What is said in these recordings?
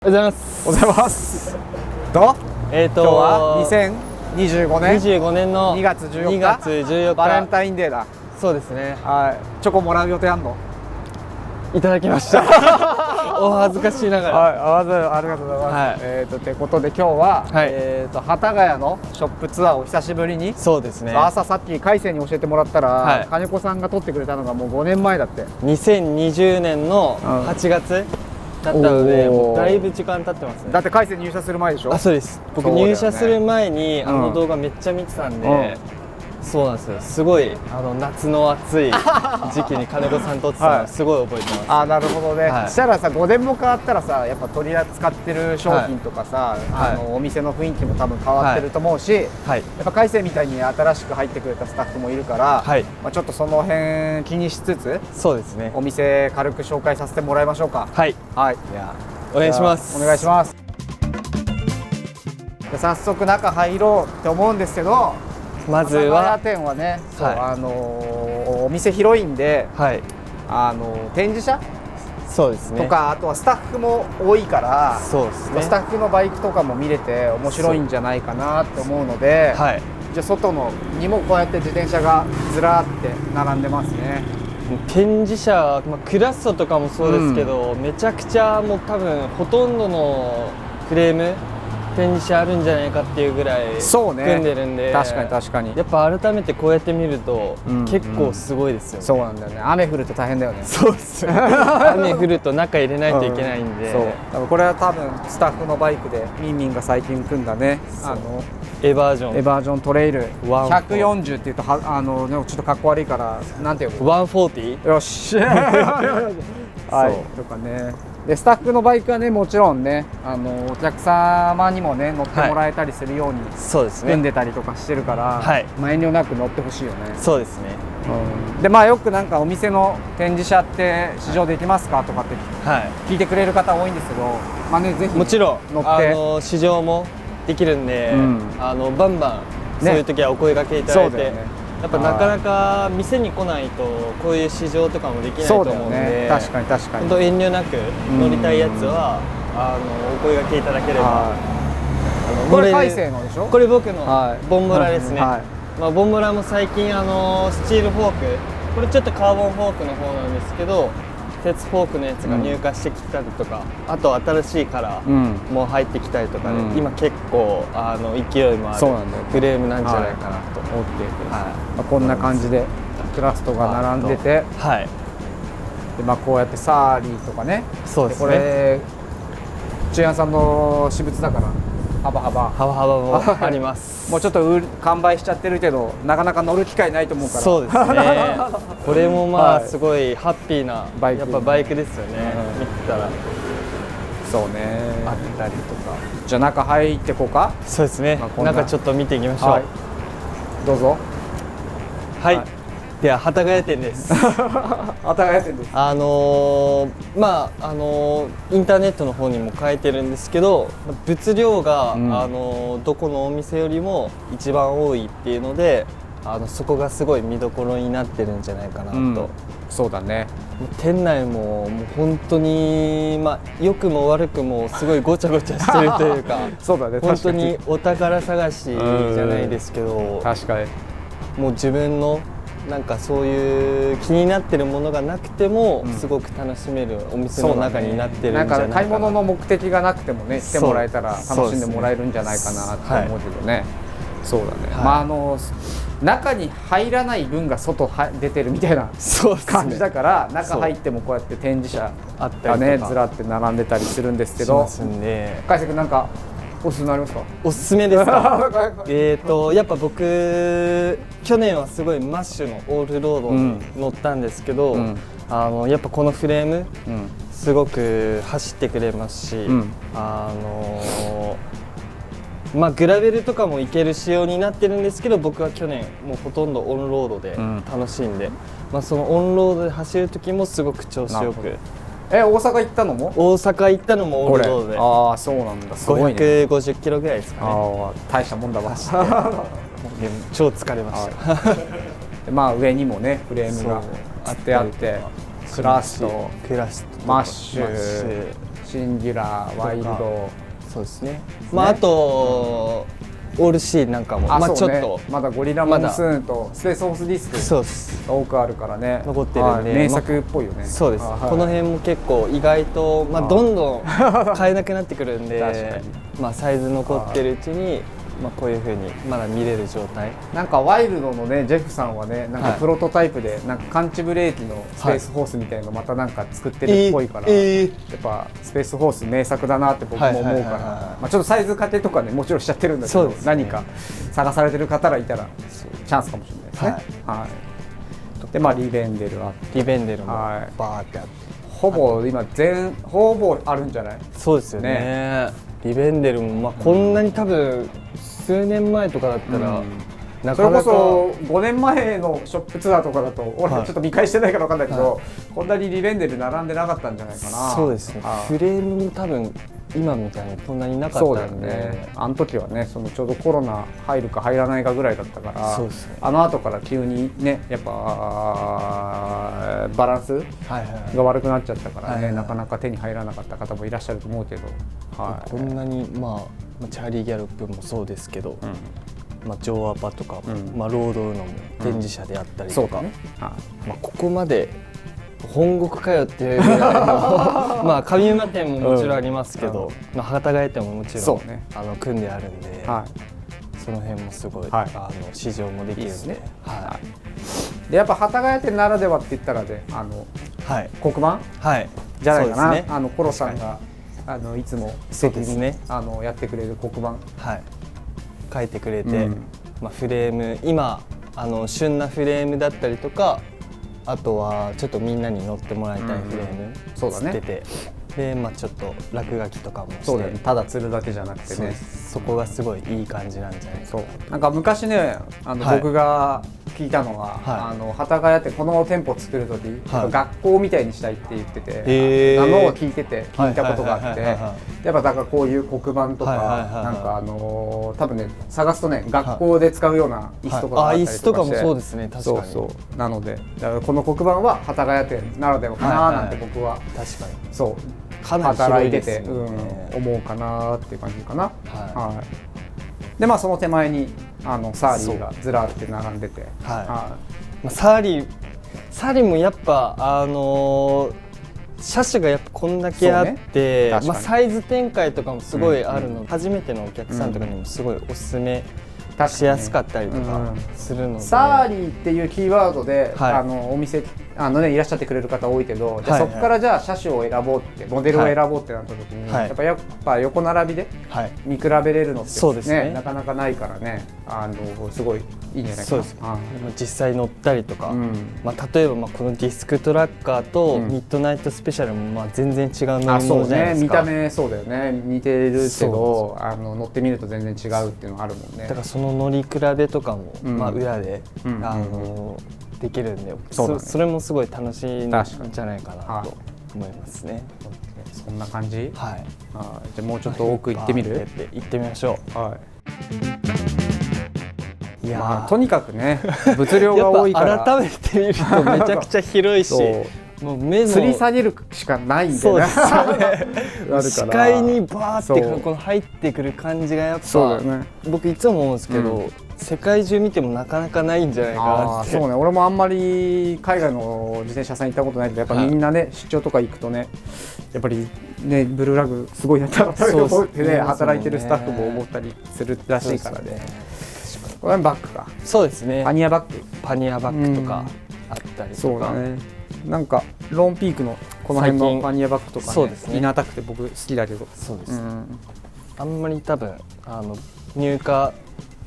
おはようございます。おはようございます。今日は2025年の2月14日、2月14日バレンタインデーだ。そうですね。はい。チョコもらう予定あんの？いただきました。お恥ずかしいながら。はい、ありがとうございます。はい。ってことで今日は、はい、幡ヶ谷のショップツアーを久しぶりに。そうですね。朝さっき海星に教えてもらったら、はい、金子さんが撮ってくれたのがもう5年前だって。2020年の8月。だったので、もうだいぶ時間経ってますね。だって海星入社する前でしょ？あ、そうです。僕入社する前にあの動画めっちゃ見てたんで、そうなんですよ。すごい夏の暑い時期に金子さん撮ってたのすごい覚えてます。あ、なるほどね。そしたらさ、5年も変わったらさ、やっぱ取り扱ってる商品とかさ、お店の雰囲気も多分変わってると思うし、やっぱ海星みたいに新しく入ってくれたスタッフもいるから、まあちょっとその辺気にしつつ、そうですね。お店軽く紹介させてもらいましょうか。はい。はい。じゃあお願いします。お願いします。早速中入ろうって思うんですけど。まずは店はね、お店広いんで、展示車そうですねとか、あとはスタッフも多いから、そうですね、スタッフのバイクとかも見れて面白いんじゃないかなと思うので、じゃあ外のにもこうやって自転車がずらーって並んでますね。展示車、クラッソとかもそうですけど、めちゃくちゃもう多分ほとんどのフレーム展示車あるんじゃないかっていうぐらい組んでるんで、確かに確かに。やっぱ改めてこうやって見ると結構すごいですよね。そうなんだよね。雨降ると大変だよね。そうですよ。雨降ると中入れないといけないんで、そうこれは多分スタッフのバイクでミンミンが最近組んだね、エバージョントレイル140っていうとちょっとかっこ悪いからなんていうの140？よしはいとかね。でスタッフのバイクはね、もちろんね、お客様にもね乗ってもらえたりするように組んでたりとかしてるから、遠慮なく乗ってほしいよね。そうですね。でよくなんかお店の展示車って試乗できますかとかって聞いてくれる方多いんですけど、ね、ぜひもちろん乗って試乗もできるんで、バンバンそういう時はお声掛けいただいて、やっぱなかなか店に来ないとこういう試乗とかもできないと思うので、確かに確かに、本当遠慮なく乗りたいやつはお声掛けいただければ。これ海星のでしょ？これ僕のボンボラですね。ボンボラも最近スチールフォーク、これちょっとカーボンフォークの方なんですけど、鉄フォークのやつが入荷してきたりとか、あと新しいカラーも入ってきたりとかで、今結構勢いもあるフレームなんじゃないかなと思っていて、こんな感じでクラストが並んでて、でこうやってサーリーとかね、そうですね、これ中山さんの私物だから幅もあります。もうちょっと完売しちゃってるけど、なかなか乗る機会ないと思うから。そうですね。これもすごいハッピーなやっぱバイクですよね。見てたらそうね、あったりとか。じゃあ中入ってこうか。そうですね。中ちょっと見ていきましょう。どうぞ。はい。では幡ヶ谷店です。幡ヶ谷店です。インターネットの方にも書いてるんですけど、物量が、どこのお店よりも一番多いっていうので、そこがすごい見どころになってるんじゃないかなと。そうだね。店内も本当に良くも悪くもすごいごちゃごちゃしてるというか、そうだね。本当にお宝探しじゃないですけど、確かにもう自分のなんかそういう気になってるものがなくてもすごく楽しめるお店の中になってるんじゃないかな。なんか買い物の目的がなくてもね、来てもらえたら楽しんでもらえるんじゃないかなと思うけどね。そうだね。中に入らない分が外出てるみたいな感じだから、中入ってもこうやって展示車がねずらって並んでたりするんですけど、海星君なんかおすすめありますか？おすすめですか？やっぱ僕去年はすごいマッシュのオールロードに乗ったんですけど、やっぱこのフレームすごく走ってくれますし、グラベルとかもいける仕様になってるんですけど、僕は去年もうほとんどオンロードで楽しんで、そのオンロードで走る時もすごく調子よく。大阪行ったのも？大阪行ったのもオンロードで。ああ、そうなんだ。すごいね。550キロぐらいですかね。大したもんだわ。超疲れました。上にもねフレームがあってクラスト、マッシュ、シンギュラー、ワイルド、そうですね。まああとオールシーなんかもまあちょっとまだゴリラモンスーンとスペースホースディスクが多くあるからね、残ってるんで名作っぽいよね。そうです。この辺も結構意外とまあどんどん買えなくなってくるんで、まあサイズ残ってるうちにまあこういう風にまだ見れる状態。なんかワイルドのねジェフさんはね、なんかプロトタイプでなんかカンチブレーキのスペースホースみたいのまたなんか作ってるっぽいから、やっぱスペースホース名作だなって僕も思うから、まあちょっとサイズ勝手とかねもちろんしちゃってるんだけど、何か探されてる方がいたらチャンスかもしれないですね。はい。でまあリベンデルもバーってあって、ほぼ今ほぼあるんじゃない？そうですよね。リベンデルもまあこんなに多分数年前とかだったら、それこそ5年前のショップツアーとかだと俺ちょっと見返してないから分かんないけど、こんなにリベンデル並んでなかったんじゃないかな。そうですね。フレームも多分今みたいにこんなになかったんで、ね、あの時はねそのちょうどコロナ入るか入らないかぐらいだったから、そうですね、あの後から急にねやっぱバランスが悪くなっちゃったからね、なかなか手に入らなかった方もいらっしゃると思うけど、こんなにまあチャーリー・ギャロップもそうですけど、まあジョーアパとかも、まあロードウノも展示車であったりとか、まあここまで本国かよっていうぐらいのまあ上馬店ももちろんありますけど、まあ幡ヶ谷店ももちろん組んであるんで、その辺もすごい市場もできるんで、でやっぱ幡ヶ谷店ならではって言ったらね黒板じゃないかな。コロさんがいつも素敵にやってくれる黒板書いてくれて、まあフレーム今旬なフレームだったりとか、あとはちょっとみんなに乗ってもらいたいフレーム作ってて、でまあちょっと落書きとかもして、ただ釣るだけじゃなくてね、そこがすごいいい感じなんじゃないかな。なんか昔ね僕が聞いたのは幡ヶ谷ってこの店舗作る時学校みたいにしたいって言ってて、のを聞いたことがあって、やっぱだからこういう黒板とかなんか多分ね探すとね学校で使うような椅子とかがあったりとかして、椅子とかもそうですね。確かにそうなのでだからこの黒板は幡ヶ谷店ならではかななんて僕は確かにそうかなり働いてて思うかなっていう感じかな。でまあその手前にサーリーがずらって並んでて、サーリーもやっぱ車種がやっぱこんだけあって、まあサイズ展開とかもすごいあるので、初めてのお客さんとかにもすごいおすすめしやすかったりとかするので、サーリーっていうキーワードでお店いらっしゃってくれる方多いけど、じゃあそこからじゃあ車種を選ぼうってモデルを選ぼうってなった時に、やっぱ横並びで見比べれるのってねなかなかないからね、すごいいいんじゃないかな。実際乗ったりとか、まあ例えばまあこのディスクトラッカーとミッドナイトスペシャルもまあ全然違う乗り物じゃないですか。見た目そうだよね、似てるけど乗ってみると全然違うっていうのがあるもんね。だからその乗り比べとかもまあ裏でできるんで、それもすごい楽しいんじゃないかなと思いますね。そんな感じ？はい。じゃあもうちょっと奥行ってみる？行ってみましょう。はい。いやとにかくね物量が多いから改めて見るとめちゃくちゃ広いし、もう目の吊り下げるしかないんでね。そうですよね。視界にバーってこの入ってくる感じがやっぱ僕いつも思うんですけど。世界中見てもなかなかないんじゃないかなって。そうね、俺もあんまり海外の自転車屋さん行ったことないけど、やっぱみんなね出張とか行くとねやっぱりねブルーラグすごいなって思ってね働いてるスタッフも思ったりするらしいからね。これはバッグか。そうですね。パニアバッグとかあったりとか。そうだね。なんかローンピークのこの辺のパニアバッグとかねいなたくて僕好きだけど。そうです。あんまり多分入荷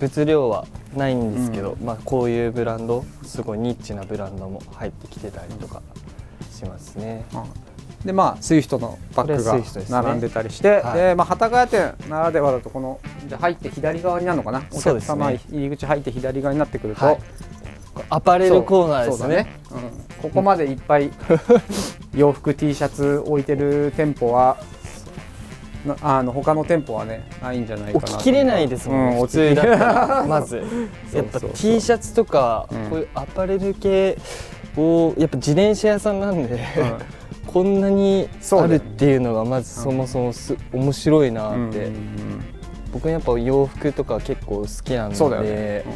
物量はないんですけど、まあこういうブランドすごいニッチなブランドも入ってきてたりとかしますね。でまあスイフトのバッグが並んでたりして、でまあ幡ヶ谷店ならではだとこのじゃ入って左側になるのかな。お客様入り口入って左側になってくるとアパレルコーナーですね。ここまでいっぱい洋服 T シャツ置いてる店舗は他の店舗はねないんじゃないかな。置ききれないですもんね、普通だったら。まずやっぱ T シャツとかこういうアパレル系をやっぱ自転車屋さんなんでこんなにあるっていうのがまずそもそも面白いなって、僕やっぱ洋服とか結構好きなので、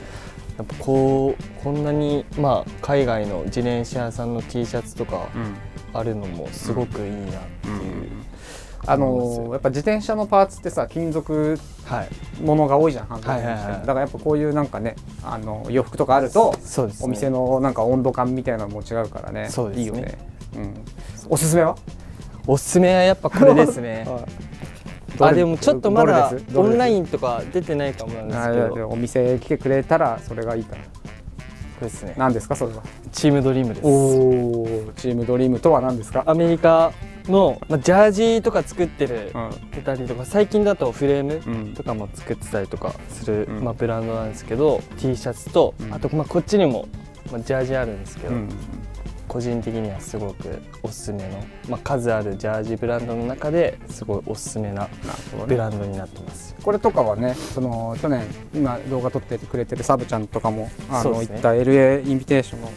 やっぱこんなにまあ海外の自転車屋さんの T シャツとかあるのもすごくいいなっていう。やっぱ自転車のパーツってさ金属ものが多いじゃん、だからやっぱこういうなんかね洋服とかあると、お店のなんか温度感みたいなのも違うからね、いいよね。おすすめは？おすすめはやっぱこれですね。でもちょっとまだオンラインとか出てないかもなんですけど、お店来てくれたらそれがいいから。これですね。何ですかそれは？チームドリームです。チームドリームとは何ですか？アメリカのジャージとか作ってたりとか、最近だとフレームとかも作ってたりとかするブランドなんですけど、 T シャツとあとこっちにもジャージあるんですけど、個人的にはすごくおすすめの、数あるジャージブランドの中ですごいおすすめなブランドになってます。これとかはね、去年今動画撮ってくれてるサブちゃんとかも行った LA インビテーションの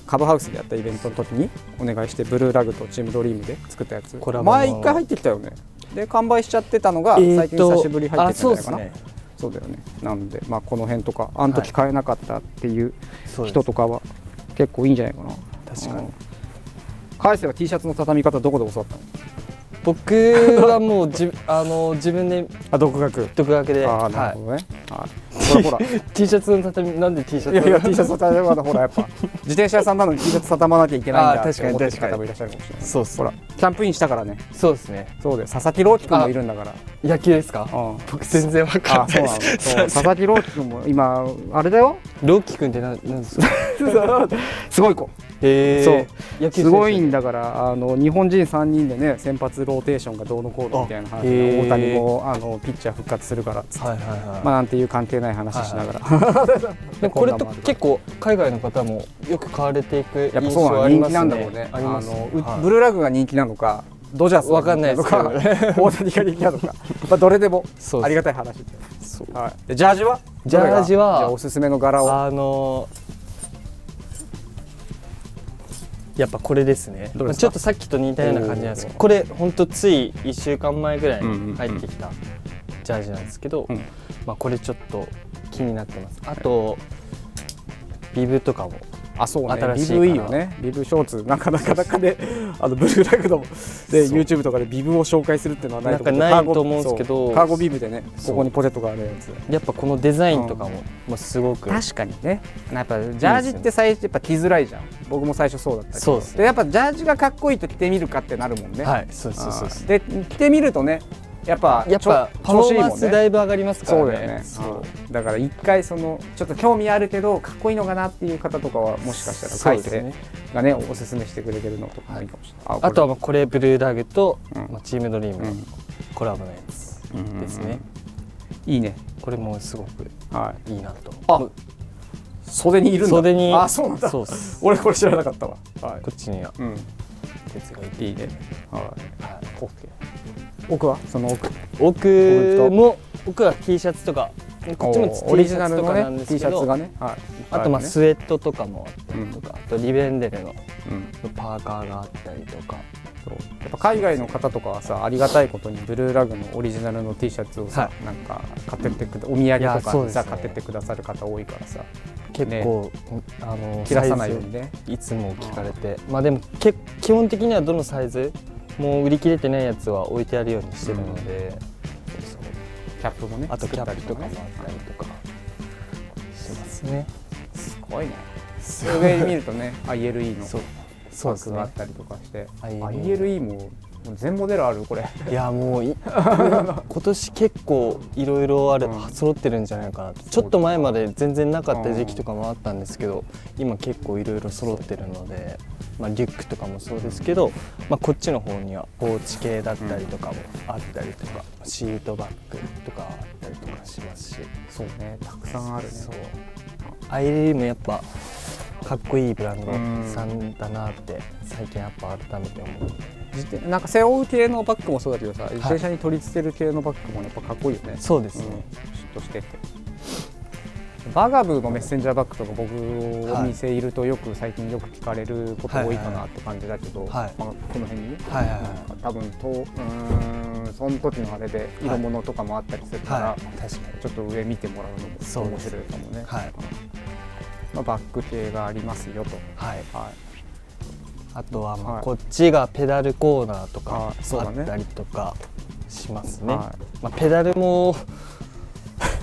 カブハウスでやったイベントの時にお願いして、ブルーラグとチームドリームで作ったやつ、前1回入ってきたよね。で完売しちゃってたのが最近久しぶり入ってきたんじゃないかな。そうだよね。なのでこの辺とかあの時買えなかったっていう人とかは結構いいんじゃないかな。確かに。返せは T シャツの畳み方どこで教わったの？僕はもう自分で独学で。なるほどね。ほら T シャツの畳、なんで T シャツ？いや T シャツの畳み方ほらやっぱ自転車屋さんなのに T シャツ畳まなきゃいけないんだって思ってる方もいらっしゃるかもしれない。そうです。ほらキャンプインしたからね。そうですね。そうで佐々木朗希君もいるんだから。野球ですか？僕全然わかんない。佐々木朗希君も今あれだよ。朗希君ってなんですか？すごい子。そうすごいんだから、日本人3人でね先発ローテーションがどうのこうのみたいな話で、大谷もピッチャー復活するからっつって、なんていう関係ない話しながら、これと結構海外の方もよく買われていく印象ありますね。人気なんだろうね。ブルーラグが人気なのかドジャースわかんないですけど、大谷が人気なのかどれでもありがたい話で。ジャージは？ジャージはおすすめの柄を。やっぱこれですね。ちょっとさっきと似たような感じなんですけど、これほんとつい1週間前ぐらいに入ってきたジャージなんですけど、これちょっと気になってます。あとビブとかもそうね、ビブいいよね。ビブショーツなかなかね、ブルーラグので YouTube とかでビブを紹介するっていうのはないと思うんですけど、カーゴビブでね、ここにポテトがあるやつ。やっぱこのデザインとかもすごく、確かにね。やっぱジャージって最初やっぱ着づらいじゃん。僕も最初そうだったけど。でやっぱジャージがかっこいいと着てみるかってなるもんね。はい、そうそうそう。で着てみるとね、やっぱパフォーマンスだいぶ上がりますからね。そうだよね。だから一回ちょっと興味あるけどかっこいいのかなっていう方とかはもしかしたら書いてがねおすすめしてくれてるのとかいいかもしれない。あとはこれブルーラグとチームドリームのコラボのやつですね。いいね。これもすごくいいなと。袖にいるんだ。袖に。そうなんだ。俺これ知らなかったわ。こっちには鉄がいて。いいね。奥はその奥は T シャツとか、こっちも T シャツとかなんですけど、あとスウェットとかもあったりとか、あとリベンデルのパーカーがあったりとか。やっぱ海外の方とかはさ、ありがたいことにブルーラグのオリジナルの T シャツをさ、なんか買ってってお土産とかさ買ってってくださる方多いからさ、結構切らさないようにねいつも聞かれて、でも基本的にはどのサイズもう売り切れてないやつは置いてあるようにしてるので、キャップもね、あとキャップとかもあったりとかしますね。すごいね。上に見るとね ILE のバッグがあったりとかして、ILE も全モデルあるこれ。いやもう今年結構いろいろ揃ってるんじゃないかなと。ちょっと前まで全然なかった時期とかもあったんですけど、今結構いろいろ揃ってるので、リュックとかもそうですけど、こっちの方にはポーチ系だったりとかもあったりとか、シートバッグとかあったりとかしますし。そうね、たくさんあるね。ILE もやっぱかっこいいブランドさんだなって最近やっぱ改めて思う。なんか背負う系のバッグもそうだけどさ、自転車に取り付ける系のバッグもやっぱかっこいいよね。そうですね。シュッとしてて。バガブーのメッセンジャーバッグとか僕お店いると最近よく聞かれること多いかなって感じだけど、この辺にね、多分その時のあれで色物とかもあったりするから、ちょっと上見てもらうのも面白いかもね。バッグ系がありますよと。あとはこっちがペダルコーナーとかあったりとかしますね。ペダルも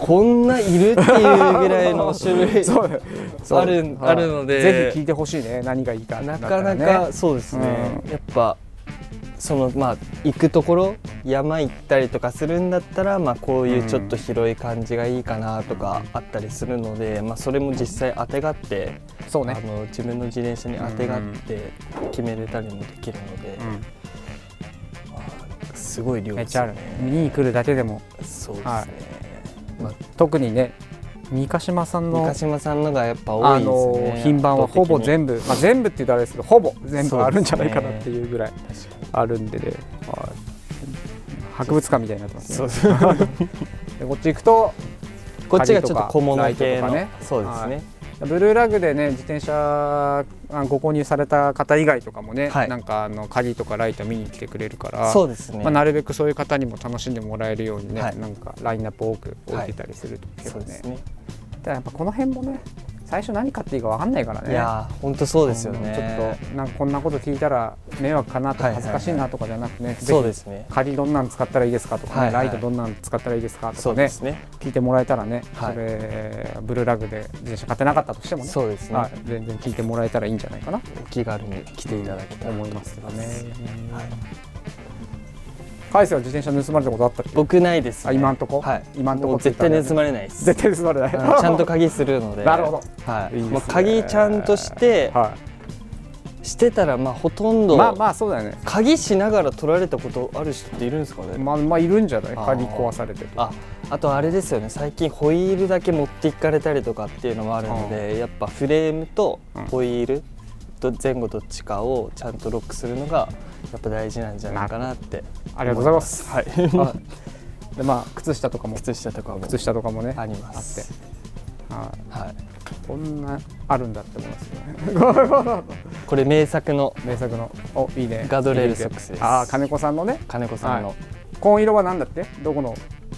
こんないるっていうぐらいの種類あるので、ぜひ聞いてほしいね、何がいいか。なかなかそうですね、やっぱその行くところ山行ったりとかするんだったら、こういうちょっと広い感じがいいかなとかあったりするので、それも実際当てがって、自分の自転車に当てがって決めれたりもできるので、すごい量ですね。見に来るだけでも。そうですね。特にね、三ヶ島さんのがやっぱ多いですね。品番はほぼ全部、全部って言うとあれですけど、ほぼ全部あるんじゃないかなっていうぐらいあるんでね、博物館みたいになってますね。こっち行くと、こっちがちょっと小物系の、そうですね。ブルーラグでね、自転車ご購入された方以外とかもね、なんか鍵とかライト見に来てくれるから、そうですね。なるべくそういう方にも楽しんでもらえるようにね、なんかラインナップ多く置いてたりするとけどね。やっぱこの辺もね、最初何買っていいか分かんないからね。いや本当そうですよね。ちょっとなんかこんなこと聞いたら迷惑かなとか恥ずかしいなとかじゃなくてね、そうですね。鍵どんなん使ったらいいですかとかね、ライトどんなん使ったらいいですかとかね、聞いてもらえたらね、それブルーラグで自転車買ってなかったとしてもね、そうですね。全然聞いてもらえたらいいんじゃないかな。お気軽に来ていただきたいと思いますよね。海星は自転車盗まれたことあったっけ？僕ないですね。今んとこ？今んとこ絶対盗まれないです。絶対盗まれない。ちゃんと鍵するので。なるほど。鍵ちゃんとしてしてたらほとんどそうだよね。鍵しながら取られたことある人っているんですかね？いるんじゃない？鍵壊されてる。あとあれですよね。最近ホイールだけ持っていかれたりとかっていうのもあるので、やっぱフレームとホイール前後どっちかをちゃんとロックするのがやっぱ大事なんじゃないかなって。ありがとうございます。はい。で靴下とかもねあります。はい。こんなあるんだって思いますよね。これ名作のいいね。ガードレールソックスです。金子さんのね。金子さんの。紺色はなんだって？どこの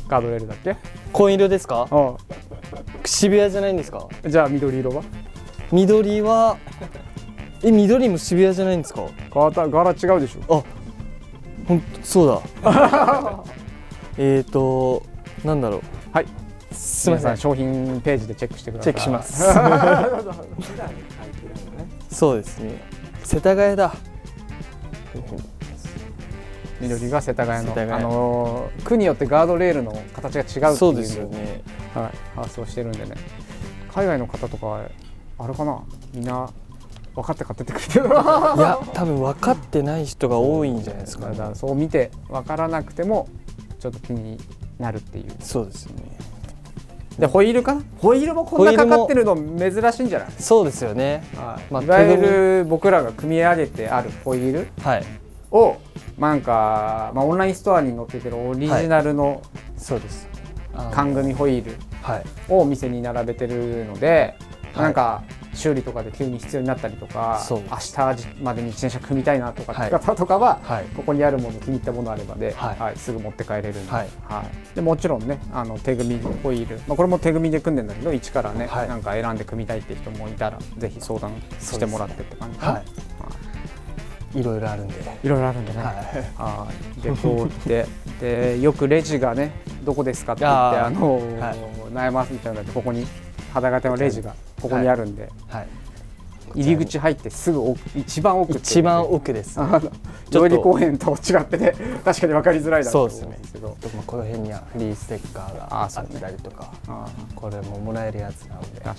ガードレールだっけ？紺色ですか？渋谷じゃないんですか？じゃあ緑色は？緑は緑も渋谷じゃないんですか？柄違うでしょ。そうだ。なんだろう。はい。すみません。商品ページでチェックしてください。チェックします。そうですね。世田谷だ。緑が世田谷の区によってガードレールの形が違うっていう。そうですよね。発想してるんでね。海外の方とかあれかな、みんな分かって買ってってくれてる。いや多分分かってない人が多いんじゃないですか、ね。だからそう見て分からなくてもちょっと気になるっていう。そうですよね。でホイールかな、ホイールもこんなかかってるの珍しいんじゃない？そうですよね。いわゆる僕らが組み上げてあるホイールをなんか、オンラインストアに載っててるオリジナルの缶組ホイールをお店に並べてるので、なんか修理とかで急に必要になったりとか、明日までに自転車組みたいなとかって方とかは、ここにあるもの気に入ったものあればで、すぐ持って帰れるんで、でもちろんね手組みホイール、これも手組みで組んでんだけど一からね、なんか選んで組みたいって人もいたらぜひ相談してもらってって感じかな。いろいろあるんで。いろいろあるんでね。でこうってでよくレジがねどこですかって言って悩ますみたいなので、ここに肌型のレジがここにあるんで、入り口入ってすぐ一番奥です。代々木公園と違ってね、確かに分かりづらいだろうと思うんですけど、この辺にはフリーステッカーがあったりとか、これももらえるやつなので。確かに。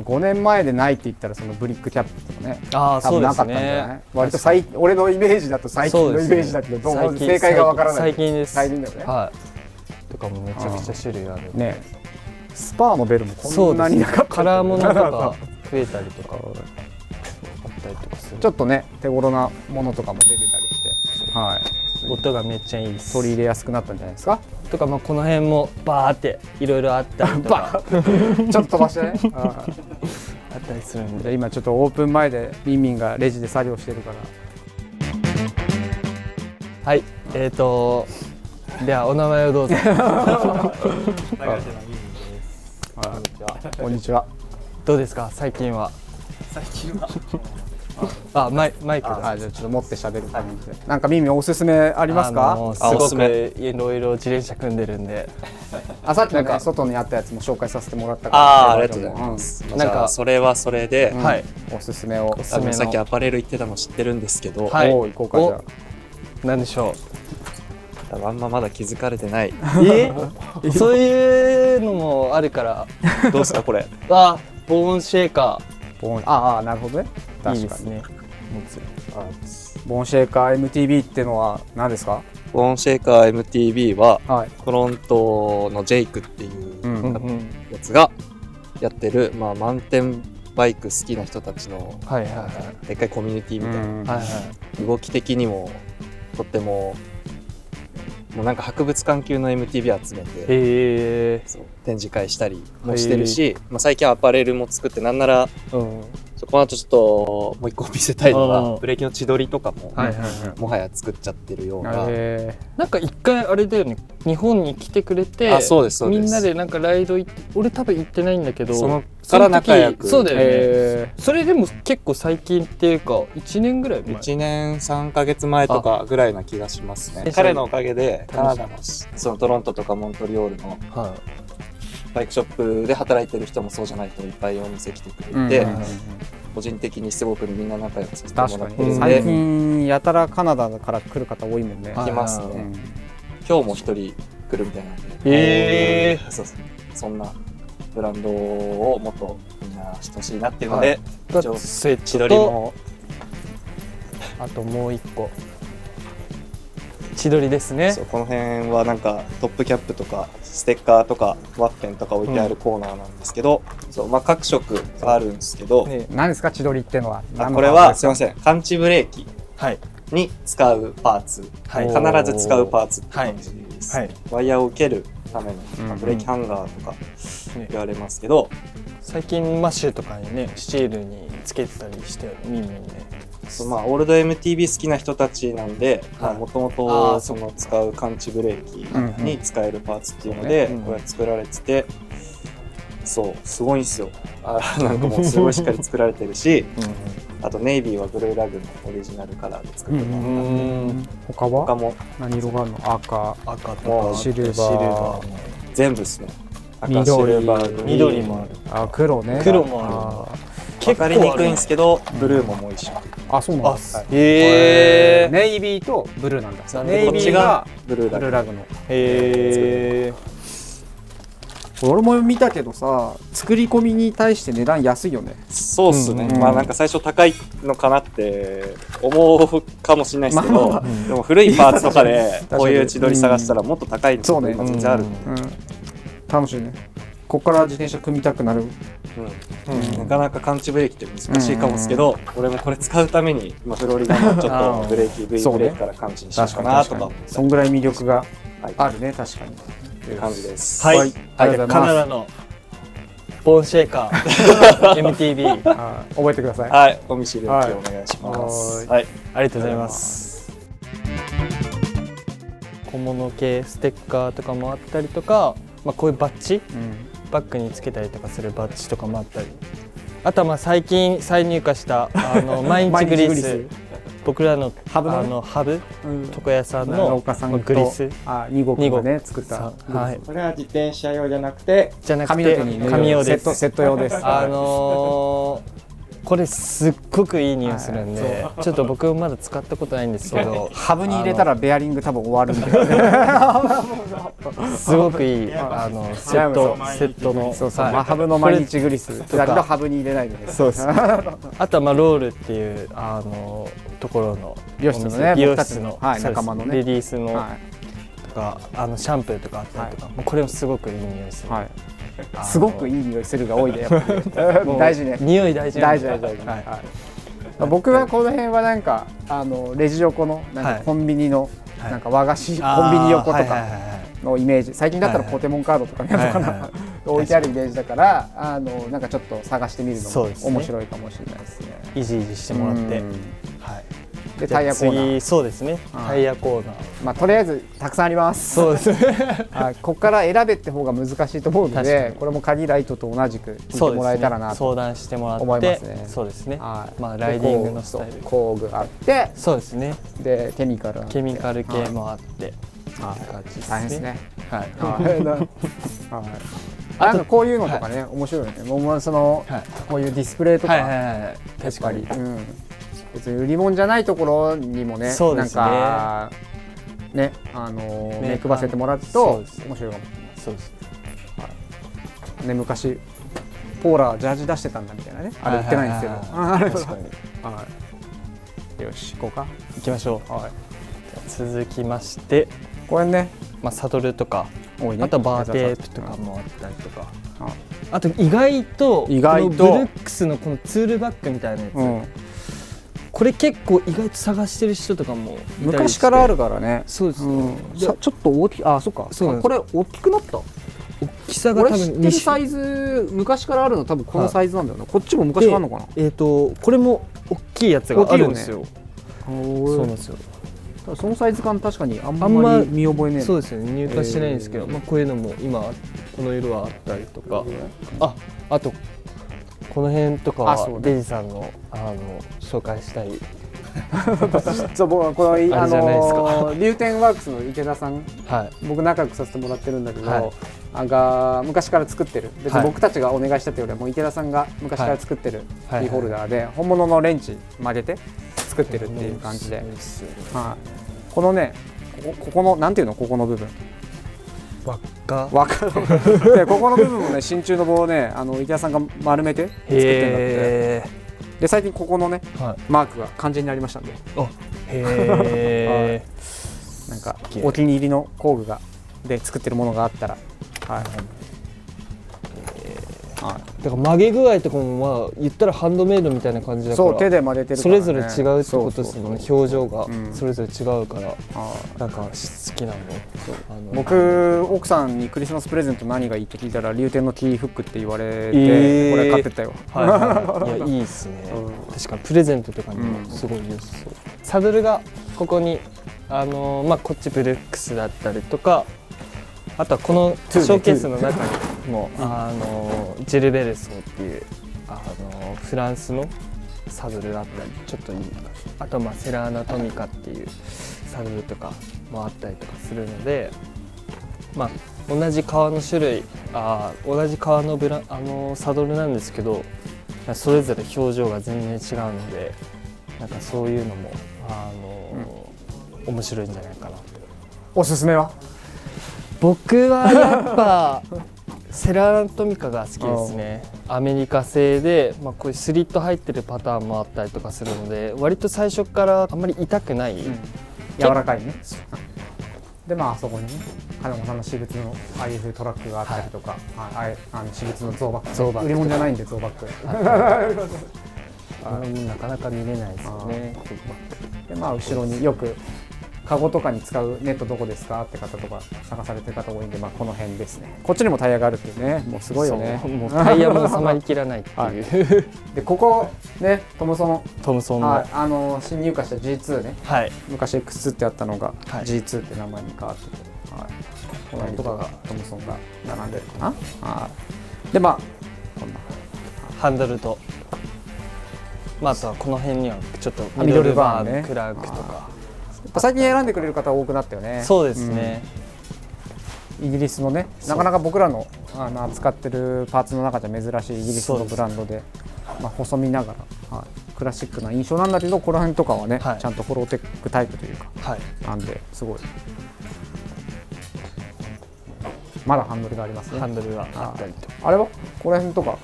5年前でないって言ったらそのブリックキャップとかね、多分なかったんじゃない？割と俺のイメージだと最近のイメージだけど、正解がわからない。最近です。最近だよね。とかもめちゃくちゃ種類ある。ね。スパーのベルもこんなになかった。カラーものとか増えたりとかあったりとかする。ちょっとね手頃なものとかも出てたりして、音がめっちゃいいです。取り入れやすくなったんじゃないですか。とか、まあこの辺もバーっていろいろあったりとかちょっと飛ばしてねあったりするんで、今ちょっとオープン前でミンミンがレジで作業してるから。はい、ではお名前をどうぞ。こんにちは。どうですか最近は。あ、マイクです。じゃあちょっと持って喋る感じで。なんかミンミンおすすめありますか？すごくいろいろ自転車組んでるんで。さっきなんか外にあったやつも紹介させてもらったから。ありがとうございます。なんかそれはそれで、おすすめを。さっきアパレル言ってたの知ってるんですけど、行こうかじゃあ。なんでしょう。あんままだ気づかれてない。そういうのもあるから。どうですかこれ。あ、ボーンシェーカー。なるほどね。いいですね。ボーンシェーカー MTB っていうのは何ですか？ボーンシェーカー MTB は、トロントのジェイクっていうやつがやってる、まあ、マウンテンバイク好きな人たちのでっかいコミュニティみたいな、動き的にもとってももうなんか博物館級の MTB 集めて展示会したりもしてるし、まあ、最近アパレルも作ってなんなら、この後ちょっともう一個見せたいのがブレーキの千鳥とかももはや作っちゃってるような。なんか一回あれだよね、日本に来てくれて、みんなでなんかライド行って、俺多分行ってないんだけど、そのから仲良く。そうだよね。それでも結構最近っていうか1年ぐらい前。1年3ヶ月前とかぐらいな気がしますね。彼のおかげでカナダのそのトロントとかモントリオールのバイクショップで働いてる人もそうじゃない人もいっぱいお店来てくれて、個人的にすごくみんな仲良くさせてもらってるんで。最近やたらカナダから来る方多いもんね。来ますね。今日も一人来るみたいなんで、そんなブランドをもっとみんなしてほしいなっていうので、千鳥もあともう一個千鳥ですね。この辺はなんかトップキャップとかステッカーとかワッペンとか置いてあるコーナーなんですけど、まあ各色あるんですけど、何ですか千鳥っていうのは？これはすいません、感知ブレーキに使うパーツ、必ず使うパーツって感じです。ワイヤーを受けるためのブレーキハンガーとか言われますけど、最近マッシュとかにねスチールにつけてたりしてミンミンね。まあオールド MTB 好きな人たちなんで、もともとその使う感知ブレーキに使えるパーツっていうのでこれ作られてて、そうすごいんですよ。なんかもうすごいしっかり作られてるし、あとネイビーはブルーラグのオリジナルカラーで作ってもらった。他も何色があるの？赤とかシルバー全部ですね。緑もある。黒ね。黒もある。分かりにくいんですけど、ブルーももう一緒。そうなんです。ネイビーとブルーなんだ。ネイビーがブルーラグの。俺も見たけどさ、作り込みに対して値段安いよね。そうっすね。まあなんか最初高いのかなって思うかもしれないですけど、でも古いパーツとかでこういう千鳥探したらもっと高いのが全然ある。楽しいね。ここから自転車組みたくなる。なかなか感知ブレーキって難しいかもですけど、俺もこれ使うためにフロリダのちょっとブレーキ V ブレーキから感知にしようかなとか。そんぐらい魅力があるね、確かに。という感じです。はい、カナダのボーンシェーカー MTB 覚えてください。はい、お見知りおきお願いします。はい、ありがとうございます。小物系ステッカーとかもあったりとか、こういうバッジ、バッグにつけたりとかするバッジとかもあったり、あとは最近再入荷した毎日グリス、僕らのハブ床屋さんのグリス2号がね作った。これは自転車用じゃなくて髪用です。セット用です。これすっごくいい匂いするんで、ちょっと僕まだ使ったことないんですけど、ハブに入れたらベアリング多分終わるんで、すごくいいセットのハブの毎日グリスだけどハブに入れないでね。そうです。あとはロールっていうところの美容室のね、美容室の仲間のねレディースのとかシャンプーとかあったりとか、これもすごくいい匂いする。すごくいい匂いするが多いで、やっぱり大事ね。匂い大事。僕はこの辺はなんかレジ横のなんかコンビニのなんか和菓子コンビニ横とかのイメージ、最近だったらポケモンカードとかね置いてあるイメージだから、なんかちょっと探してみるのも面白いかもしれないですね。いじいじしてもらって、でタイヤコーナー、そうですね、タイヤコーナー、まあとりあえずたくさんあります。そうですねここから選べって方が難しいと思うので、これもカニライトと同じく聞いてもらえたらなと相談してもらって思いますね。そうですね、まあライディングのスタイル、工具あって、そうですね、でケミカル系もあって、大変ですね。はいあとこういうのとかね、面白いよね。もうそのこういうディスプレイとかやっぱり別に売り物じゃないところにもね、なんかね、目配せてもらうと面白いかもしれない。そうですね。昔ポーラジャージ出してたんだみたいなね、あれ売ってないんですけど、確かに。よし、行こうか。行きましょう。続きまして、これね、サドルとか、あとバーテープとかもあったりとか、あと意外とブルックスのこのツールバッグみたいなやつ、これ結構意外と探してる人とかも昔からあるからね。そうです。ちょっと大きい、そっか。これ大きくなった。大きさが多分知ってるサイズ、昔からあるの多分このサイズなんだよな。こっちも昔からあるのかな。これも大きいやつがあるんですよ。そうなんですよ。そのサイズ感確かにあんまり見覚えねえ。そうですね、入荷してないんですけど、こういうのも今この色はあったりとか、あとこの辺とかはデジさんの紹介したいそう、僕このリューテンワークスの池田さん、僕仲良くさせてもらってるんだけど、が昔から作ってる、別に僕たちがお願いしたというよりも池田さんが昔から作ってるキーホルダーで、本物のレンチ曲げて作ってるっていう感じで、このね、ここのなんていうの、ここの部分、輪っかで、ここの部分もね、真鍮の棒をね、池田さんが丸めて作ってるんだって。で、最近ここのね、マークが完全になりましたんで、なんかお気に入りの工具で作ってるものがあったら、だから曲げ具合とかも言ったらハンドメイドみたいな感じだから、そう、手で曲げてるから、それぞれ違うってことですもんね。表情がそれぞれ違うから、なんか好きなの。僕、奥さんにクリスマスプレゼント何がいいって聞いたら、リューテンの T フックって言われて、これ買ってったよ。いや、いいですね。確かにプレゼントとかにもすごい良さそう。サドルがここにこっちブルックスだったりとか、あとはこのショーケースの中にもジルベルソーっていうフランスのサドルだったり、ちょっといいか、あとセラーナトミカっていうサドルとかもあったりとかするので、同じ革の種類、同じ革のサドルなんですけど、それぞれ表情が全然違うので、なんかそういうのも面白いんじゃないかなと。おすすめは？僕はやっぱセラーナトミカが好きですね。アメリカ製で、こういうスリット入ってるパターンもあったりとかするので、割と最初からあんまり痛くない、柔らかいね。であそこにね、金本さんの私物のああいう風トラックがあったりとか、私物のゾーバッグ、売り物じゃないんでゾーバッグなかなか見れないですよね。で後ろによくカゴとかに使うネットどこですかって方とか探されてる方多いんで、この辺ですね。こっちにもタイヤがあるっていうね、もうすごいよね。もうタイヤも収まりきらないっていう。でここね、トムソンの新入荷した G2 ね。昔 X2 ってあったのが G2 って名前に変わってて、この辺とかがトムソンが並んでるかな。でこんなハンドルと、あとはこの辺にはちょっとミドルバーン、クラークとか。最近選んでくれる方多くなったよね。そうですね。イギリスのね、なかなか僕らの扱ってるパーツの中じゃ珍しいイギリスのブランドで、細身ながら、クラシックな印象なんだけど、この辺とかはね、ちゃんとフォローテックタイプというか、なんですごい。まだハンドルがありますね。ハンドルがあったりと。あれはこの辺とか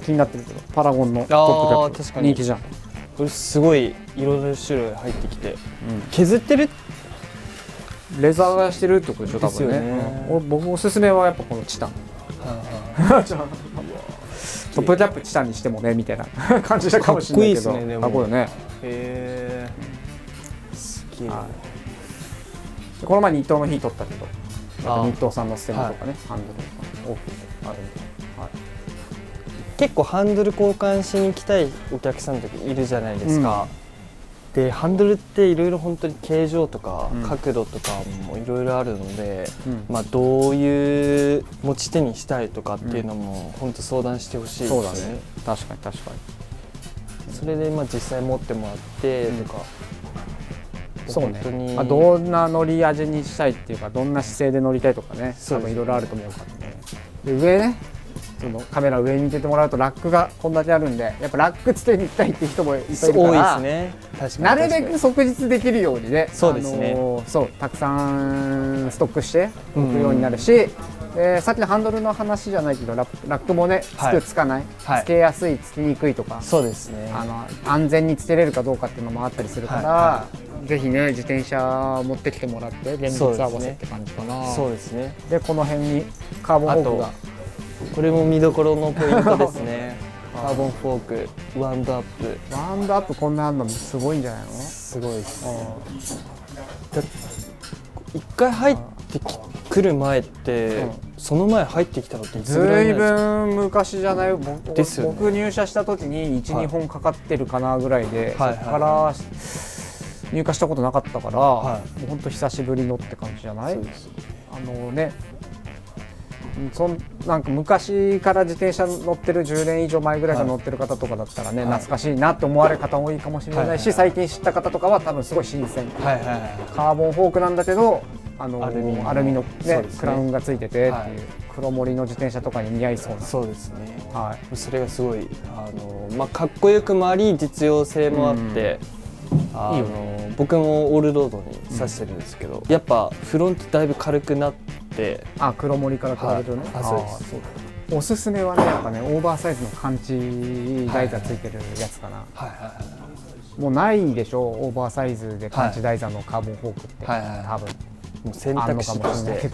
気になってるけど、パラゴンのトップキャップ人気じゃん。これすごいいろんな種類入ってきて、削ってるレザーがしてるってことでしょ、多分ね。僕おすすめはやっぱこのチタン。トップキャップチタンにしてもねみたいな感じかもしれないけど、かっこいいですね。かっこいいよね。へえ。好き。この前日東の日取ったけど、日東さんのステムとかね、ハンドル大きいのあるんで、結構ハンドル交換しに来たいお客さんとかいるじゃないですか、でハンドルっていろいろ本当に形状とか角度とかもいろいろあるので、まあどういう持ち手にしたいとかっていうのも本当相談してほしいですよね。そうだね、確かに確かに。それでまあ実際持ってもらってとか、そうね、どんな乗り味にしたいっていうか、どんな姿勢で乗りたいとかね、多分いろいろあると思うからね。で上ね、そのカメラ上に見ててもらうとラックがこんだけあるんで、やっぱラックつけに行きたいっていう人もいっぱいいるから、多いですね。確かになるべく即日できるようにね、そうですね、そうたくさんストックしておくようになるし、さっきのハンドルの話じゃないけど、ラックもね、つくつかない、つけやすいつきにくいとか、そうですね、安全につけれるかどうかっていうのもあったりするから、ぜひね自転車持ってきてもらって現実合わせって感じかな。そうですね。でこの辺にカーボンフォークが、これも見どころのポイントですね。カーボンフォーク、ワンドアップ。ワンドアップこんなあんのすごいんじゃないの？すごいです。一回入ってくる前って、その前入ってきたのっていつぐらいなんですか？ずいぶん昔じゃない？ですよね。僕入社した時に1、2本かかってるかなぐらいで、そこから入荷したことなかったから、もう本当久しぶりのって感じじゃない？ね、なんか昔から自転車乗ってる10年以上前ぐらいから乗ってる方とかだったらね、懐かしいなって思われる方多いかもしれないし、最近知った方とかは多分すごい新鮮。カーボンフォークなんだけど、アルミのねクラウンがついててっていう黒森の自転車とかに似合いそうな。そうですね。それがすごいかっこよくもあり実用性もあって。僕もオールロードに刺してるんですけど、やっぱフロントだいぶ軽くなって、黒森から比べるとね、おすすめはね、やっぱねオーバーサイズのカンチ台座ついてるやつかな。もうないでしょ、オーバーサイズでカンチ台座のカーボンフォークって。多分もう選択肢として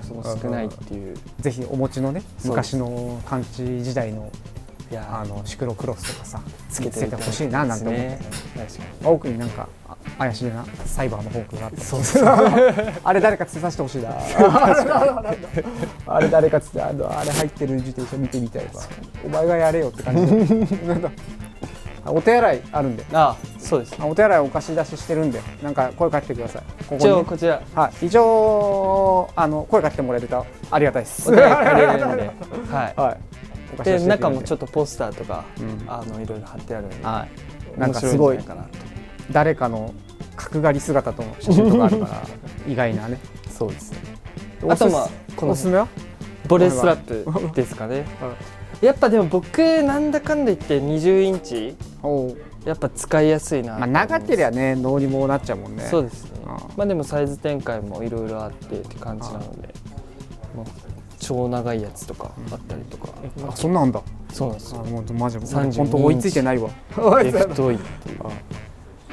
そもそも少ないっていう。ぜひお持ちのね昔のカンチ時代のシクロクロスとかさつけてほしいななんて思って、奥になんか怪しげなサイバーのフォークがあって、あれ誰かつけさせてほしいな。あれ誰かつってあれ入ってる自転車見てみたいわ。お前がやれよって感じ。お手洗いあるんで。そうです。お手洗いお貸し出ししてるんで、なんか声かけてください。一応こちら。一応声かけてもらえるとありがたいです。お手洗い借りれるんで。はい。で中もちょっとポスターとかいろいろ貼ってあるんで、なんかすごい誰かの角刈り姿との写真とかあるから意外なね。そうですね。あとこのおすすめはボレーストラップですかね。やっぱでも僕なんだかんだ言って20インチやっぱ使いやすいな。長ければねどうにもなっちゃうもんね。そうですね。でもサイズ展開もいろいろあってって感じなので、超長いやつとかあったりとか。そんなんだ。そうなんですよ。もうマジ本当追いついてないわ。太いっていう。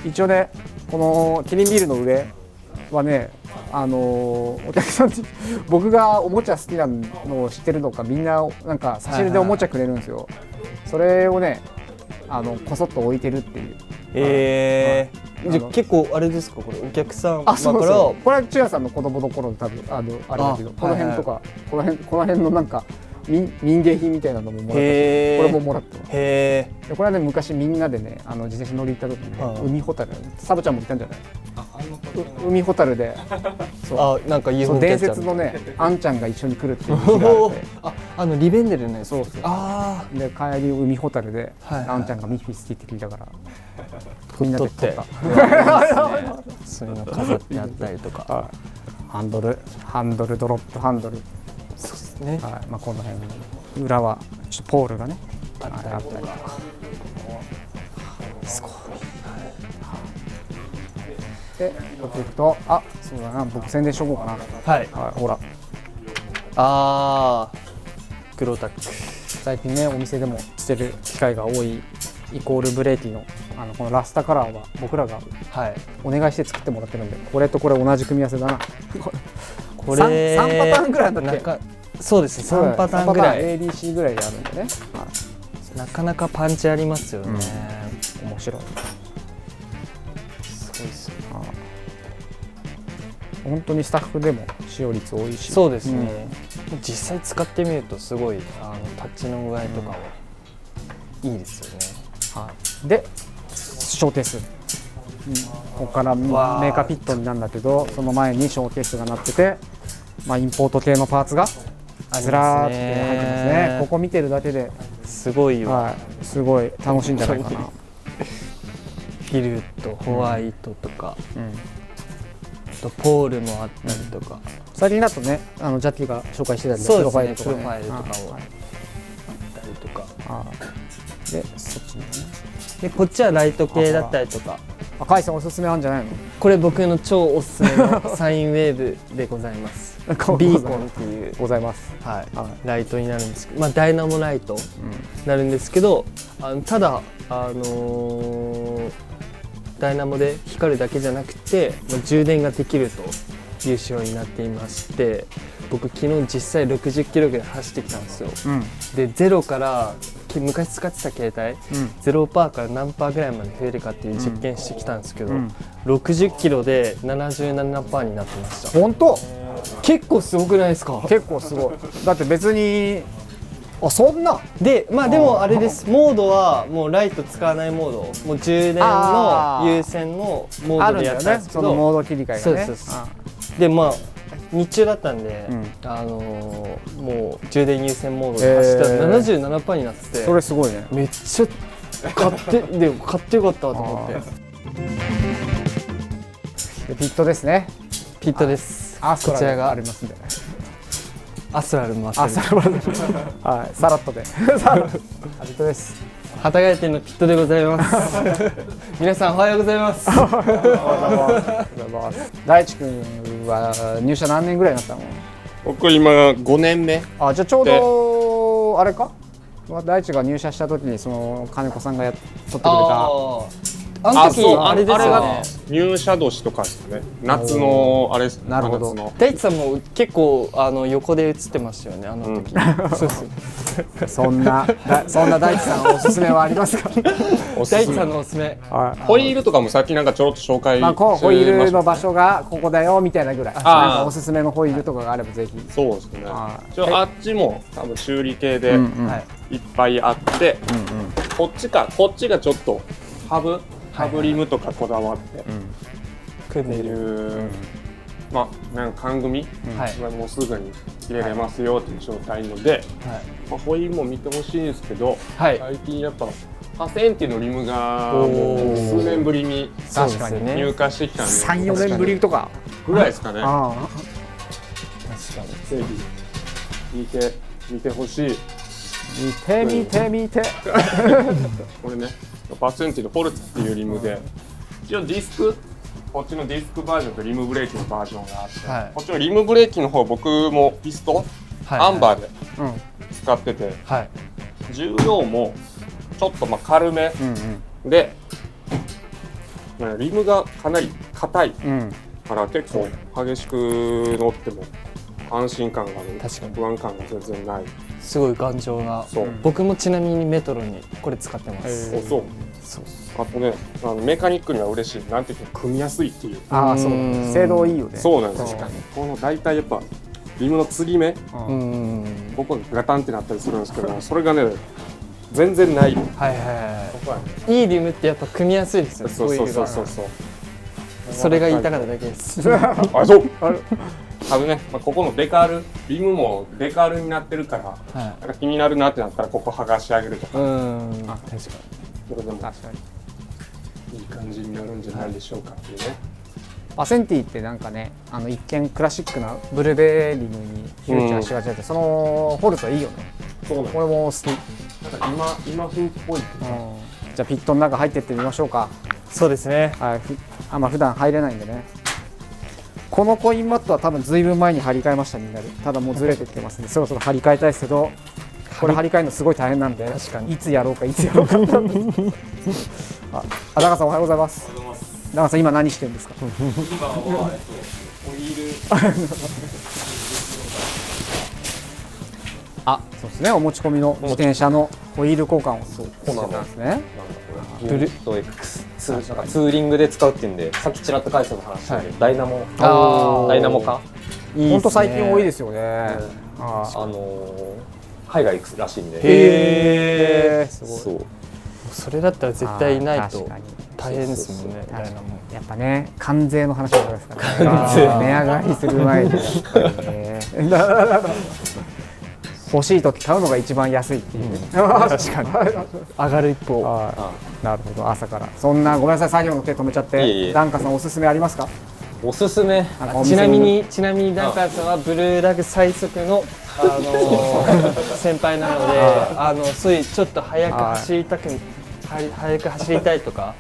一応ねこのキリンビールの上はねお客さん僕がおもちゃ好きなのを知ってるのか、みんななんか差し入れでおもちゃくれるんですよ。それをねこそっと置いてるっていう。じゃ結構あれですか、これお客さんからこれは千谷さんの子供の頃多分あれだけど、この辺とかこの辺のなんか民芸品みたいなのももらったし、これももらった。これはね昔みんなでね自転車乗り行った時にね、海ほたる、サブちゃんもいたんじゃない？海ほたるでなんか伝説のねあんちゃんが一緒に来るっていう日があって、リベンデルのやつ。そうで帰り海ほたるであんちゃんがミッフィー好きって聞いたからみんなで撮った。そういうの飾ってあったりとか、ハンドルドロップハンドル。そうですね。この辺に裏はちょっとポールがねあったりとか。すごい。でこっち行くとそうだな、僕宣伝しとこうかな。ほらクロータック最近ねお店でも捨てる機会が多いイコールブレーキのこのラスタカラーは僕らがお願いして作ってもらってるんで、これとこれ同じ組み合わせだな。これ3パターンぐらいだっけ？そうですね、3パターンぐらい ABC ぐらいであるんでね。なかなかパンチありますよね。面白い。そうですよ。本当にスタッフでも使用率多いし。そうですね、実際使ってみるとすごいタッチの具合とかはいいですよね。はい、で小ケース、ここからメーカーピットになるんだけど、その前に小ケースがなってて、インポート系のパーツがずらーって入ってますね。ここ見てるだけですごいわ、すごい楽しいんじゃないかな。フィルとホワイトとか、あとポールもあったりとか、最近だとねジャッキーが紹介してたんで、そうですね、プロファイルとかもあったりとか、でそっちにね、でこっちはライト系だったりとか。カイさんおすすめあるんじゃないの？これ僕の超おすすめのサインウェーブでございます。ビーコンっていうございます、ライトになるんですけど、ダイナモライトになるんですけど、ただダイナモで光るだけじゃなくて、充電ができるという仕様になっていまして、僕昨日実際60キロぐらい走ってきたんですよ。でゼロから昔使ってた携帯、0%から何パーぐらいまで増えるかっていう実験してきたんですけど、60キロで77%になってました。本当？結構すごくないですか？結構すごい。だって別にそんなででもあれです、モードはもうライト使わないモード、もう充電の優先のモードでやったんですけど、そのモード切り替えがね。で日中だったんで、もう充電優先モードで走ったら 77% になってて、それすごいね。めっちゃ買ってよかったと思って。ピットですね。ピットです。アストラルがあありますんで。アストラルもあってる。はい、サラットで。ピットです。幡ヶ谷店のピットでございます。皆さんおはようございます。大地君は入社何年ぐらいになったの？僕今5年目。じゃあちょうどあれか？大地が入社した時にその金子さんが取ってくれた。あの時あれですよね。入社年とかですかね。夏のあれですね。なるほど。大地さんも結構横で映ってましたよね、あの時。そんな大地さんおすすめはありますか？大地さんのおすすめ。ホイールとかもさっきなんかちょろっと紹介してました。ホイールの場所がここだよみたいなぐらい。なんかおすすめのホイールとかがあればぜひ。そうですね。あっちも多分修理系でいっぱいあって、こっちがちょっとハブリムとかこだわってっていう、なんか缶組、もうすぐに入れれますよっていう状態ので、ホイールも見てほしいんですけど、最近やっぱハセンティのリムがもう数年ぶりに入荷してきたんで、3、4年ぶりとかぐらいですかね。確かにぜひ見てほしい。見てこれね、パセンティのフォルツっていうリムで、一応こっちのディスクバージョンとリムブレーキのバージョンがあって、こっちのリムブレーキの方僕もピストン、アンバーで使ってて、重量もちょっと軽めで、リムがかなり硬いから結構激しく乗っても安心感がある。不安感が全然ない。すごい頑丈な。僕もちなみにメトロにこれ使ってます。あとね、メカニックには嬉しい。なんていうか組みやすいっていう。そう精度いいよね。そうなんです。この大体やっぱリムの継ぎ目、ここガタンってなったりするんですけど、それがね全然ない。いいリムってやっぱ組みやすいですよね。それが言いたかっただけです。そう。多分ね、ここのデカール、リムもデカールになってるから、なんか気になるなってなったらここ剥がし上げるとか。確かに。それでもいい感じになるんじゃないでしょうかっていうね。パセンティってなんかね、一見クラシックなブルベリムにフューチャーしがちだけど、そのフォルツはいいよね。これも好き。なんか今風っぽい。じゃあピットの中入ってってみましょうか。そうですね。普段入れないんでね。このコインマットは多分ずいぶん前に張り替えましたみんなで。ただもうずれてきてますんで、そろそろ張り替えたいですけど、これ張り替えるのすごい大変なんで、いつやろうか。ダガさんおはようございます。ダガさん今何してるんですか？今はホイール。そうですね。お持ち込みの自転車のホイール交換をしてたんですね。ブルート X ツーリングで使うっていうんで、さっきちらっと返すの話したけど、ダイナモ化本当最近多いですよね。海外行くらしいんで。へえ、すごい。そう。それだったら絶対ないと大変ですもんね。やっぱね、関税の話もありますからね。値上がりする前にやっぱりね。欲しい時買うのが一番安いっていう。確かに。上がる一方。なるほど、朝から。そんなごめんなさい、作業の手止めちゃって。ダンカさんおすすめありますか？おすすめ。ちなみにダンカさんはブルーラグ最速の先輩なので、そういうちょっと早く走りたいとか、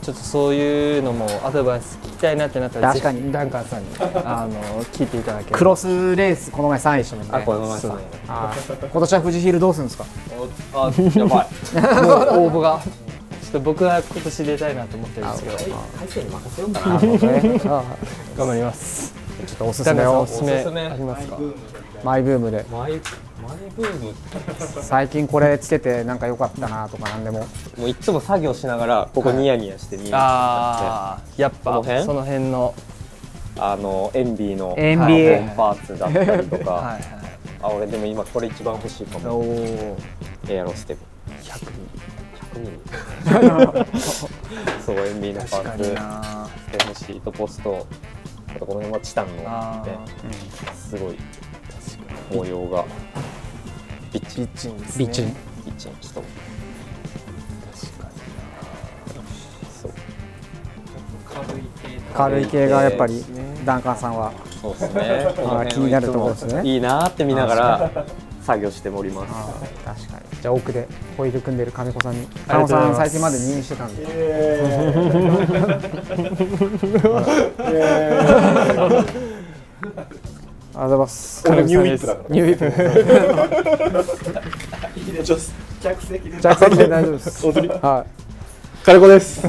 ちょっとそういうのもアドバイス聞きたいなってなったら、ぜひダンカンさんに聞いていただければ。クロスレースこの前3位したもんね。この前3位。今年は富士ヒルどうするんですか？やばい。応募が。僕は今年出たいなと思ってるんですけど、大勢に任せようかな。頑張ります。ちょっとおすすめを。おすすめありますか？マイブームで。マイブーム。最近これつけてなんか良かったなとかなんでも。もういつも作業しながらここニヤニヤしてやっぱその辺のエンビーの本パーツだったりとか。俺でも今これ一番欲しいかも。エアロステム。100そう、エンビーのパーツ、ステムシートポスト、あとこの辺はチタンのすごい模様がビッチンした軽い系がやっぱりダンカンさんはそうですね。気になるところですね。いいなって見ながら作業しております。確かに。じゃあ奥でホイール組んでる金子さんに。金子さん最近まで入院してたんで。ありがとうございます。ニューウィップだから。ニューウィップ。着席で大丈夫です。本当に。はい。金子です。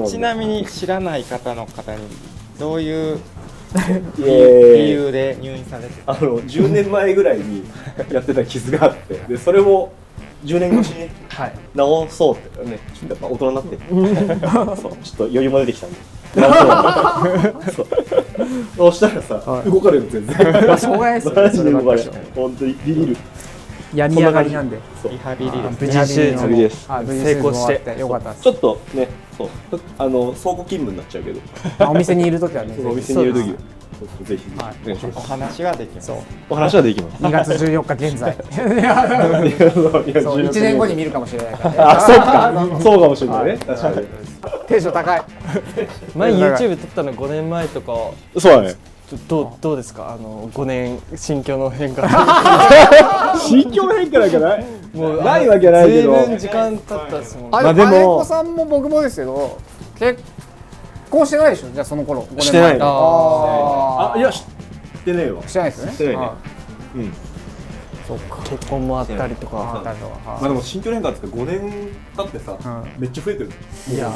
ちなみに知らない方の方にどういう理由で入院されてた10年前ぐらいにやってた傷があって、でそれを10年越しに治そうってね、やっぱ大人になってそうちょっと余裕も出てきたんでそうしたらさ、動かれる全然しょうがないですよね。マジで動かれる。本当にビビる。病み上がりなんで。リハビリです。無事手術です。成功してよかったです。ちょっとね、そう倉庫勤務になっちゃうけど、お店にいるときはね。お店にいるときはぜひお話はできます。お話はできます。2月14日現在。1年後に見るかもしれないからね。あ、そうか、そうかもしれないね。確かに。テンション高い。前 YouTube 撮ったの5年前とか。そうだね。どうですか、5年心境の変化。心境の変化なんかないもうないわけないけど、随分時間経ったですもん。まあでも金子さんも僕もですけど結婚してないでしょ。じゃあその頃してない。いやしてないわ。してないですね。してないね。うん。そうか。結婚もあったりとか。まあでも心境変化って5年経ってさ、めっちゃ増えてる。いや、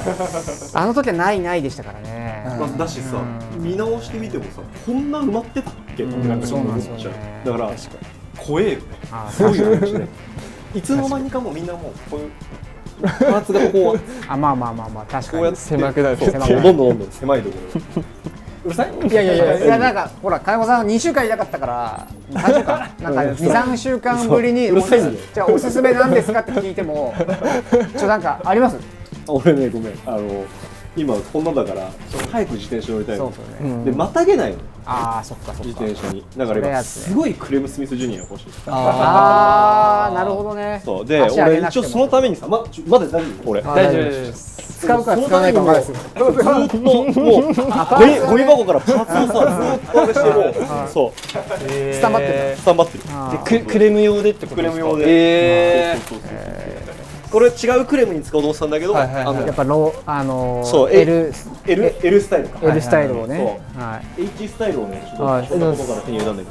あの時はないでしたからね。だしさ、見直してみてもさ、こんな埋まってたっけってなんかちょっと思っちゃう。だから怖えよね。そういう話ね。いつの間にかもうみんなもうこういうパーツがこう、まあ確かにこうやって狭くなる。どんどん狭いところ。うるさい？いやなんかほら金子さん2週間いなかったから3週間なんか2-3週間ぶりにじゃあおすすめなんですかって聞いてもなんかあります？俺ね、ごめん、今こんなだから早く自転車乗りたいので、またげないの。ああ、そっか自転車に。だから今すごいクレムスミスジュニア欲しい。ああ、なるほどね。そうで、俺一応そのためにさ、まだ大丈夫？俺大丈夫です。使うか使わないか分からないです。ずっともうゴミ箱からパーツをさ、ずっとあれしてもそうスタンバってる。でクレーム用でってことですか？クレーム用で。これ違うクレームに使おうと思ってたんだけど、やっぱそう L スタイルか。L スタイルをね。H スタイルをね、ちょっとそのことから手に入れたんだけ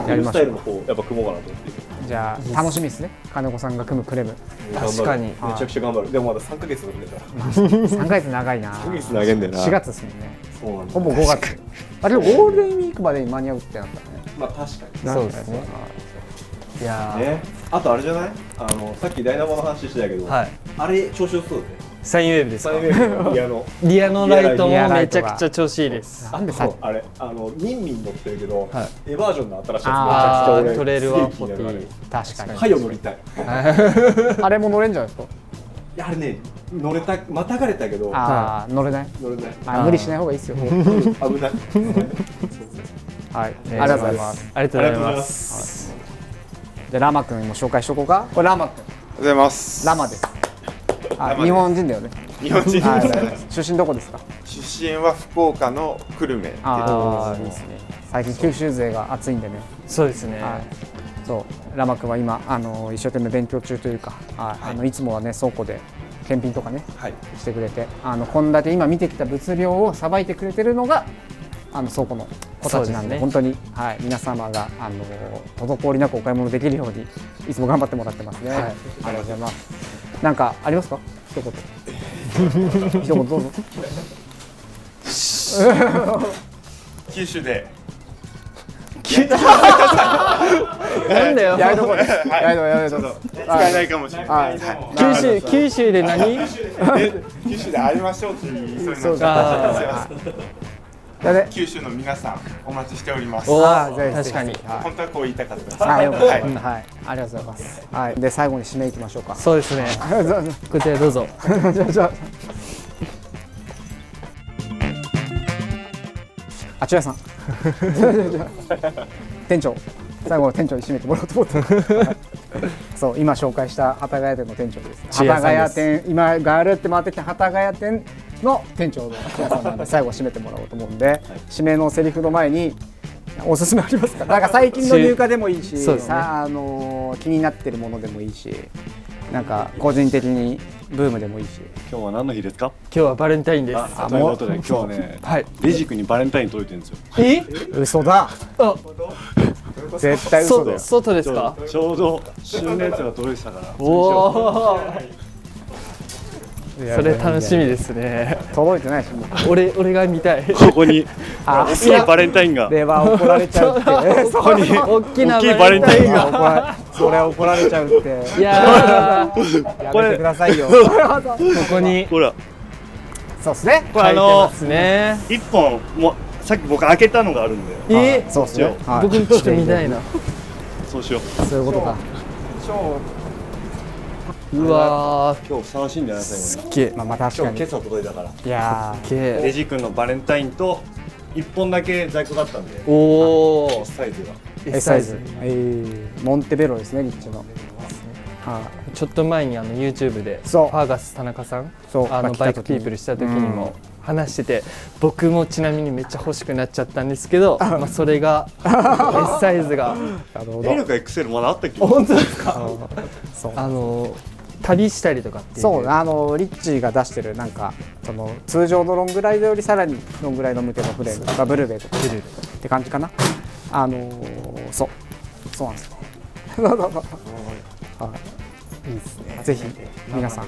ど、L スタイルの方やっぱ組もうかなと思って。じゃあ楽しみですね。金子さんが組むクレーム。確かにめちゃくちゃ頑張る。でもまだ3ヶ月なんだから。3ヶ月長いな。3ヶ月長いんだよな。4月ですもんね。そうなんだ。ほぼ5月。あれゴールデンウィークまでに間に合うってなったね。まあ確かに。そうですね。いやあとあれじゃない？さっきダイナモの話してたけど、あれ調子良そうだね。サインウェーブですか。リアのライトもめちゃくちゃ調子いいです。なんでさあれミンミン乗ってるけど、エバージョンの新しいやつめちゃくちゃ俺トレイル140確かに。はよ乗りたい。あれも乗れんじゃないですか。いやあれね乗れたまたがれたけど。乗れない。無理しない方がいいですよ。危ない。はい。ありがとうございます。ありがとうございます。でラマくんも紹介しとこうか。これラマくん。おはようございます。ラマです。日本人だよね。日本人です。出身どこですか。出身は福岡の久留米。ああ、いいですね。最近九州勢が熱いんでね。そうですね。そうラマ君は今一生懸命勉強中というか、いつもはね倉庫で検品とかね、してくれてこんだけ今見てきた物量をさばいてくれてるのが倉庫の子たちなんで、本当に、皆様が滞りなくお買い物できるようにいつも頑張ってもらってますね。ありがとうございます。なんかありますか？一言。一言どうぞ。九州で。なんだよ。やめとこう。やめとこう。使えないかもしれない。九州で何？九州で会いましょうって言いそうになっちゃった。九州の皆さんお待ちしております。確かに。本当はこう言いたかったです。はい、ありがとうございます。はい、で最後に締めいきましょうか。そうですね。こちらどうぞ。じゃあちらさん。店長。最後は店長に締めてもらおうと思って。そう今紹介した幡ヶ谷店の店長です。幡ヶ谷店今ガールって回ってきた幡ヶ谷店の店長の千さんなんで最後締めてもらおうと思うんで、締めのセリフの前におすすめありますか？なんか最近の入荷でもいいし、気になってるものでもいいし、なんか個人的にブームでもいいし。今日は何の日ですか？今日はバレンタインです。ということで今日ね、レジ君にバレンタイン届いてるんですよ。嘘だ。絶対嘘だよ。外ですか？ちょうど旬のやつが届いてたから。おお。それ楽しみですね。届いてないし。俺が見たい。ここに大きいバレンタインが。では怒られちゃうって。そこに大きなバレンタインが。それ怒られちゃうって。いややめてくださいよ。ここにほら。そうですね。これ一本もさっき僕開けたのがあるんで。そうっすよ。僕もちょっと見たいな。そうしよう。そういうことか。うわ今日ふさわしいんじゃないですか。すっげえ。まあ確かに。今朝届いたから。いやレジ君のバレンタインと1本だけ在庫だったんで。おお。 S サイズが。S サイズ。モンテベロですね、リッチの。ちょっと前にYouTube でファーガス田中さんバイクピープルした時にも話してて、僕もちなみにめっちゃ欲しくなっちゃったんですけど、それが S サイズが L か XL まだあったっけ？本当ですか？旅したりとかっていう。そうリッチが出してるなんかその通常のロングライドよりさらにロングライド向けのフレームとかブルーベイとかって感じかな。そうなんですよ。いいですね。ぜひ皆さん。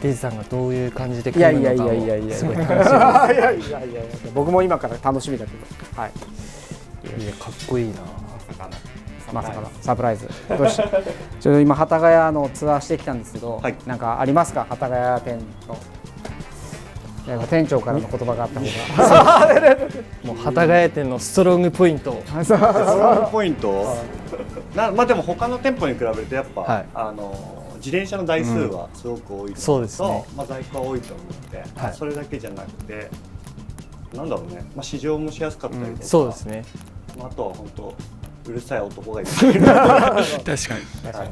デイさんがどういう感じで来るのかをすごい楽しみです。僕も今から楽しみだけど。はい。いやかっこいいな。まさかのサプライズ。ちょうど今幡ヶ谷のツアーしてきたんですけど、なんかありますか？幡ヶ谷店の。店長からの言葉があった方が。もう幡ヶ谷店のストロングポイント。ストロングポイント。まあでも他の店舗に比べるとやっぱ自転車の台数はすごく多いのと、まあ在庫は多いと思うので、それだけじゃなくて、なんだろうね、まあ試乗もしやすかったりとか、そうですね。あとは本当うるさい男がいる。確かに。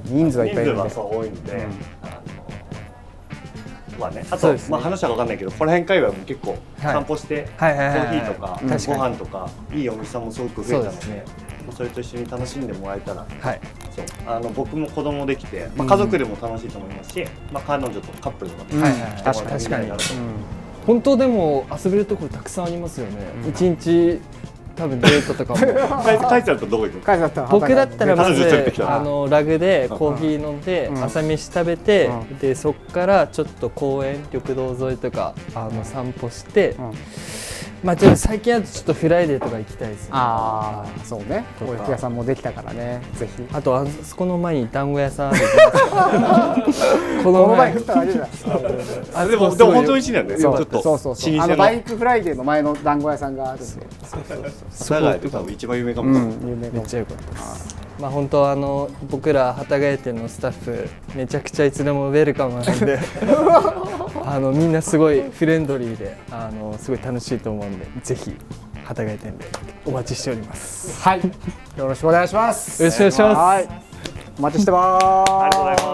人数はいっぱいいるんで。人数は多いんで。まあね、あとまあ話は分かんないけど、この辺界隈も結構散歩してコーヒーとかご飯とかいいお店もすごく増えたので、それと一緒に楽しんでもらえたら、そう僕も子供できて、まあ家族でも楽しいと思いますし、まあ彼女とカップルとか確かに本当でも遊べるところたくさんありますよね。一日多分デートとかも。書いてあるとどこ行く？僕だったらまずラグでコーヒー飲んで朝飯食べて、でそっからちょっと公園緑道沿いとか散歩して、まあちょっと最近だとちょっとフライデーとか行きたいですね。ああ、そうね。お焼き屋さんもできたからね。ぜひ。あとあそこの前に団子屋さんある。この前食っただけだ。あ、でも本当に一年だね。ちょっとそうバイクフライデーの前の団子屋さんがあるんで。佐賀で多分一番有名かもしれない。めっちゃ良かったです。まあ本当僕ら幡ヶ谷店のスタッフめちゃくちゃいつでもウェルカムなんでみんなすごいフレンドリーですごい楽しいと思うんで、ぜひ幡ヶ谷店でお待ちしております。はい、よろしくお願いします。よろしくお願いします。はい、お待ちしてます。ありがとうございます。